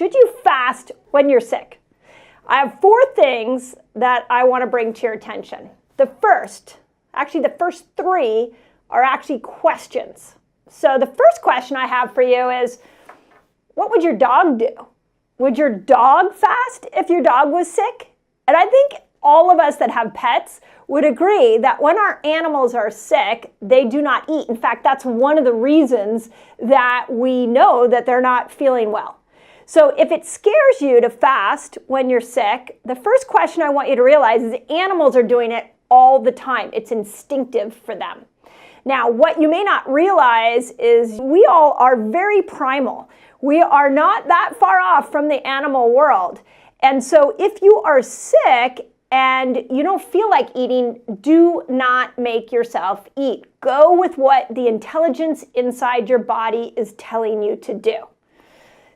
Should you fast when you're sick? I have 4 things that I want to bring to your attention. The first 3 are actually questions. So the first question I have for you is, what would your dog do? Would your dog fast if your dog was sick? And I think all of us that have pets would agree that when our animals are sick, they do not eat. In fact, that's one of the reasons that we know that they're not feeling well. So if it scares you to fast when you're sick, the first question I want you to realize is animals are doing it all the time. It's instinctive for them. Now, what you may not realize is we all are very primal. We are not that far off from the animal world. And so if you are sick and you don't feel like eating, do not make yourself eat. Go with what the intelligence inside your body is telling you to do.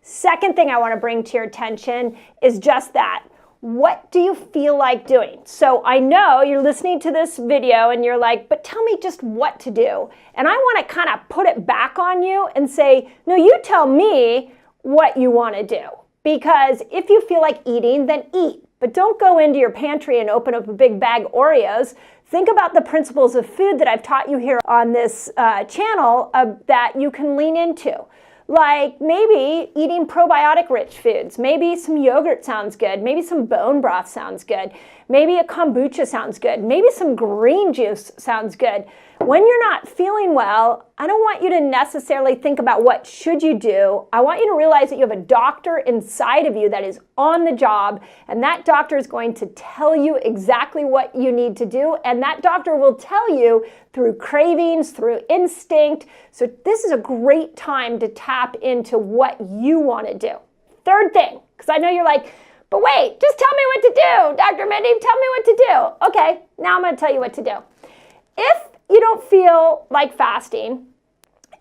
Second thing I want to bring to your attention is just that. What do you feel like doing? So I know you're listening to this video and you're like, but tell me just what to do. And I want to kind of put it back on you and say, no, you tell me what you want to do. Because if you feel like eating, then eat. But don't go into your pantry and open up a big bag of Oreos. Think about the principles of food that I've taught you here on this channel that you can lean into. Like maybe eating probiotic-rich foods. Maybe some yogurt sounds good. Maybe some bone broth sounds good. Maybe a kombucha sounds good. Maybe some green juice sounds good. When you're not feeling well, I don't want you to necessarily think about what should you do. I want you to realize that you have a doctor inside of you that is on the job, and that doctor is going to tell you exactly what you need to do, and that doctor will tell you through cravings, through instinct. So this is a great time to tap into what you want to do. Third thing, because I know you're like, but wait, just tell me what to do, Dr. Mindy, tell me what to do. Okay, now I'm going to tell you what to do. If you don't feel like fasting,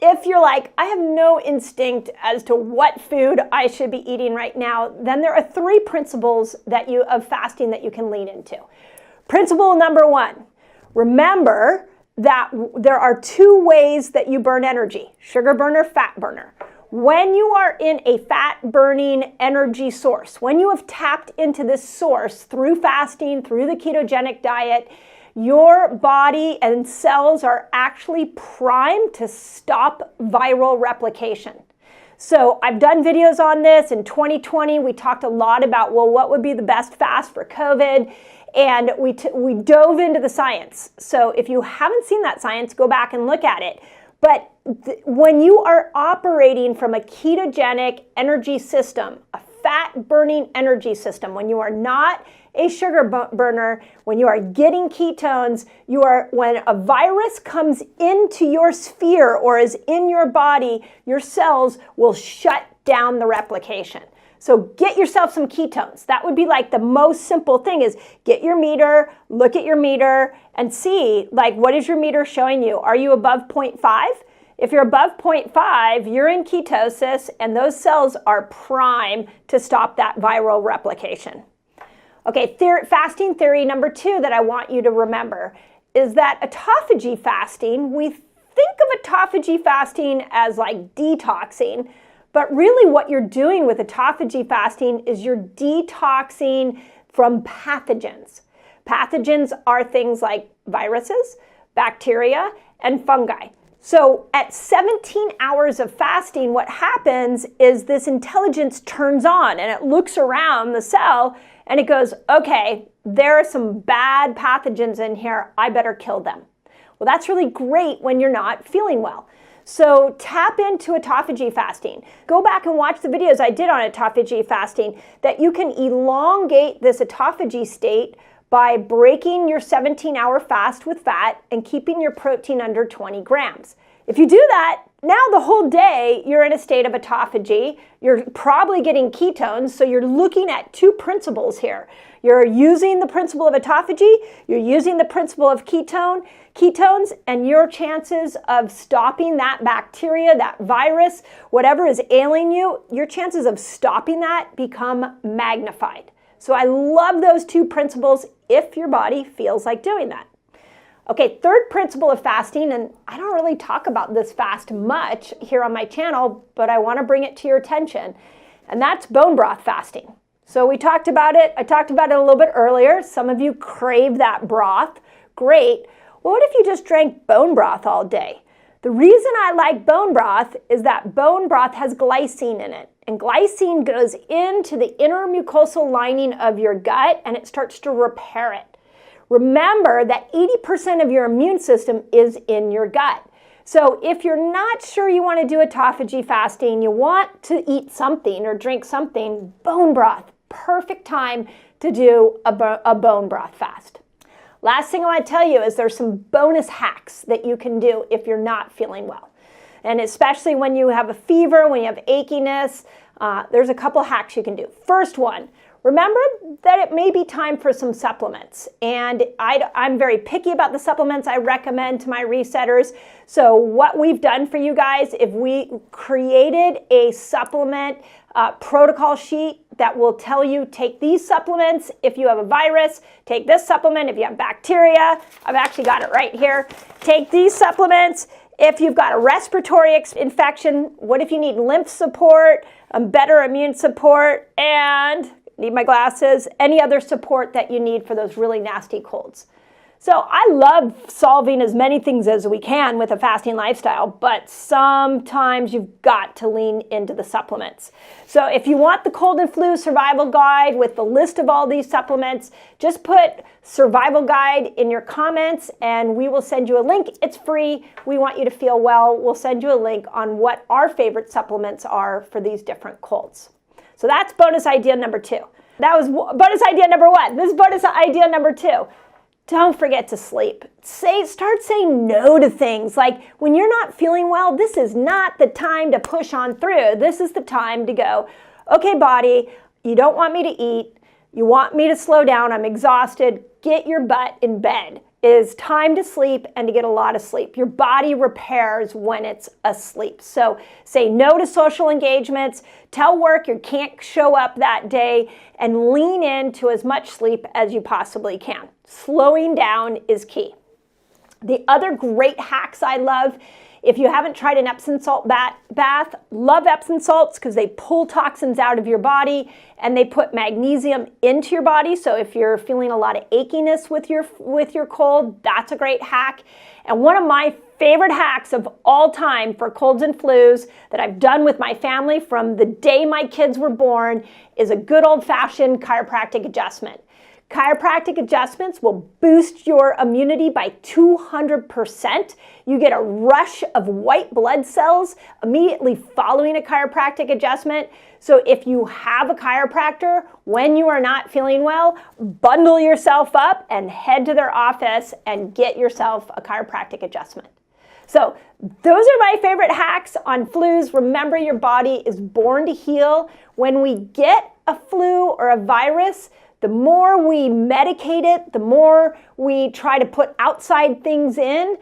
if you're like, I have no instinct as to what food I should be eating right now, then there are 3 principles of fasting that you can lean into. Principle number 1, remember that there are 2 ways that you burn energy, sugar burner, fat burner. When you are in a fat-burning energy source, when you have tapped into this source through fasting, through the ketogenic diet, your body and cells are actually primed to stop viral replication. So I've done videos on this. In 2020, we talked a lot about, well, what would be the best fast for COVID? And we dove into the science. So if you haven't seen that science, go back and look at it. But when you are operating from a ketogenic energy system, a fat-burning energy system, when you are not a sugar burner, when you are getting ketones, when a virus comes into your sphere or is in your body, your cells will shut down the replication. So get yourself some ketones. That would be like the most simple thing is get your meter, look at your meter, and see, like, what is your meter showing you? Are you above 0.5? If you're above 0.5, you're in ketosis, and those cells are primed to stop that viral replication. Okay, fasting theory number 2 that I want you to remember is that autophagy fasting, we think of autophagy fasting as like detoxing, but really what you're doing with autophagy fasting is you're detoxing from pathogens. Pathogens are things like viruses, bacteria, and fungi. So at 17 hours of fasting, what happens is this intelligence turns on and it looks around the cell and it goes, okay, there are some bad pathogens in here. I better kill them. Well, that's really great when you're not feeling well. So tap into autophagy fasting. Go back and watch the videos I did on autophagy fasting that you can elongate this autophagy state by breaking your 17-hour fast with fat and keeping your protein under 20 grams. If you do that, now the whole day you're in a state of autophagy. You're probably getting ketones, so you're looking at 2 principles here. You're using the principle of autophagy, you're using the principle of ketones, and your chances of stopping that bacteria, that virus, whatever is ailing you, your chances of stopping that become magnified. So I love those 2 principles if your body feels like doing that. Okay, third principle of fasting, and I don't really talk about this fast much here on my channel, but I want to bring it to your attention. and that's bone broth fasting. So we talked about it. I talked about it a little bit earlier. Some of you crave that broth. Great. Well, what if you just drank bone broth all day? The reason I like bone broth is that bone broth has glycine in it. And glycine goes into the inner mucosal lining of your gut and it starts to repair it. Remember that 80% of your immune system is in your gut. So if you're not sure you want to do autophagy fasting, you want to eat something or drink something, bone broth, perfect time to do a bone broth fast. Last thing I want to tell you is there's some bonus hacks that you can do if you're not feeling well. And especially when you have a fever, when you have achiness, there's a couple hacks you can do. First one, remember that it may be time for some supplements. And I'm very picky about the supplements I recommend to my resetters. So what we've done for you guys, if we created a supplement protocol sheet that will tell you take these supplements if you have a virus, take this supplement if you have bacteria. I've actually got it right here. Take these supplements if you've got a respiratory infection. What if you need lymph support, better immune support, and need my glasses, any other support that you need for those really nasty colds. So I love solving as many things as we can with a fasting lifestyle, but sometimes you've got to lean into the supplements. So if you want the cold and flu survival guide with the list of all these supplements, just put survival guide in your comments and we will send you a link. It's free. We want you to feel well. We'll send you a link on what our favorite supplements are for these different colds. So that's bonus idea number 2. That was bonus idea number 1. This is bonus idea number 2. Don't forget to sleep. Start saying no to things. Like when you're not feeling well, this is not the time to push on through. This is the time to go, okay, body, you don't want me to eat. You want me to slow down. I'm exhausted. Get your butt in bed. It is time to sleep and to get a lot of sleep. Your body repairs when it's asleep. So say no to social engagements. Tell work you can't show up that day and lean into as much sleep as you possibly can. Slowing down is key. The other great hacks I love, if you haven't tried an Epsom salt bath, love Epsom salts because they pull toxins out of your body and they put magnesium into your body. So if you're feeling a lot of achiness with your cold, that's a great hack. And one of my favorite hacks of all time for colds and flus that I've done with my family from the day my kids were born is a good old-fashioned chiropractic adjustment. Chiropractic adjustments will boost your immunity by 200%. You get a rush of white blood cells immediately following a chiropractic adjustment. So if you have a chiropractor, when you are not feeling well, bundle yourself up and head to their office and get yourself a chiropractic adjustment. So those are my favorite hacks on flus. Remember, your body is born to heal. When we get a flu or a virus, the more we medicate it, the more we try to put outside things in,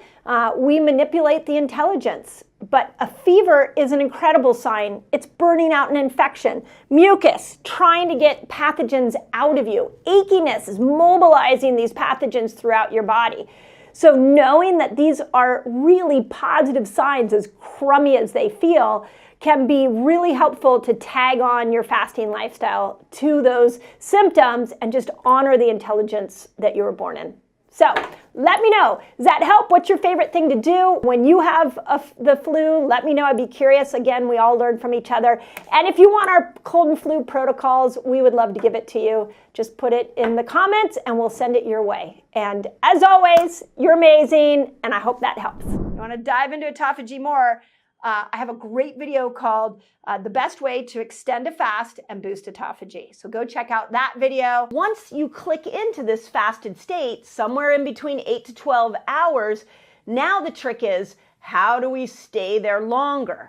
we manipulate the intelligence. But a fever is an incredible sign. It's burning out an infection. Mucus, trying to get pathogens out of you. Achiness is mobilizing these pathogens throughout your body. So knowing that these are really positive signs, as crummy as they feel, can be really helpful to tag on your fasting lifestyle to those symptoms and just honor the intelligence that you were born in. So let me know. Does that help? What's your favorite thing to do when you have the flu? Let me know. I'd be curious. Again, we all learn from each other. And if you want our cold and flu protocols, we would love to give it to you. Just put it in the comments and we'll send it your way. And as always, you're amazing, and I hope that helps. You want to dive into autophagy more? I have a great video called The Best Way to Extend a Fast and Boost Autophagy. So go check out that video. Once you click into this fasted state, somewhere in between 8 to 12 hours, now the trick is, how do we stay there longer?